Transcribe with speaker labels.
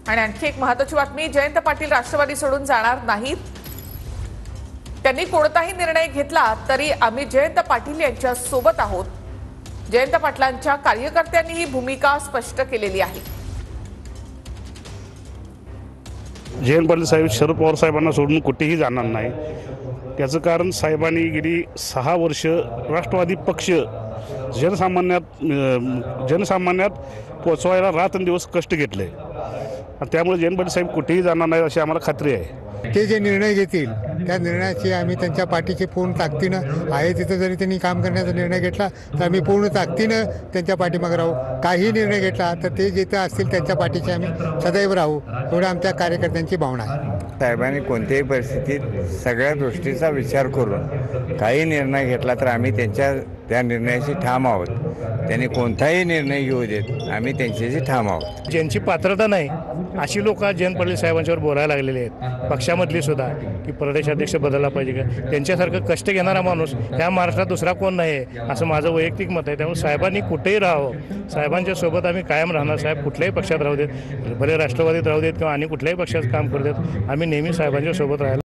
Speaker 1: आणि आणखी एक महत्त्वाची बातमी, जयंत पाटील राष्ट्रवादी सोडून जाणार नाहीत। त्यांनी कोणताही निर्णय घेतला तरी आम्ही जयंत पाटील यांच्या सोबत आहोत। जयंत पाटलांच्या कार्यकर्त्यांनी ही भूमिका स्पष्ट केलेली आहे।
Speaker 2: जयंत पाटील साहेब शरद पवार साहेबांना सोडून कुठेही जाणार नाही। त्याचं कारण साहेबांनी गेली 6 वर्ष राष्ट्रवादी पक्ष जनसामान्यात पोचवायला रात्रंदिवस कष्ट घेतले। त्यामुळे जयंत पाटील साहेब कुठेही जाणार नाही अशी आम्हाला खात्री आहे।
Speaker 3: ते जे निर्णय घेतील त्या निर्णयाची आम्ही त्यांच्या पाठीशी पूर्ण ताकदीनं आहे। तिथं जरी त्यांनी काम करण्याचा निर्णय घेतला तर आम्ही पूर्ण ताकदीनं त्यांच्या पाठीमागे राहू। काही निर्णय घेतला तर ते जिथं असतील त्यांच्या पाठीशी आम्ही सदैव राहू, एवढं आमच्या कार्यकर्त्यांची भावना आहे।
Speaker 4: साहेबांनी कोणत्याही परिस्थितीत सगळ्या गोष्टीचा विचार करून काही निर्णय घेतला तर आम्ही त्या निर्णयाशी ठाम आहोत। त्यांनी कोणताही निर्णय घेऊ देत आम्ही त्यांच्याशी ठाम आहोत।
Speaker 2: ज्यांची पात्रता नाही अशी लोक जयंत पाटील साहेबांच्यावर बोलायला लागलेले आहेत, पक्षामधली सुद्धा, की प्रदेशाध्यक्ष बदलला पाहिजे का। त्यांच्यासारखं कष्ट घेणारा माणूस ह्या महाराष्ट्रात दुसरा कोण नाही आहे असं माझं वैयक्तिक मत आहे। त्यामुळे साहेबांनी कुठेही राहावं, साहेबांच्या सोबत आम्ही कायम राहणार। साहेब कुठल्याही पक्षात राहू देत, भले राष्ट्रवादीत राहू देत किंवा आणि कुठल्याही पक्षात काम करू देत, आम्ही नेहमी साहेबांच्या सोबत राहायला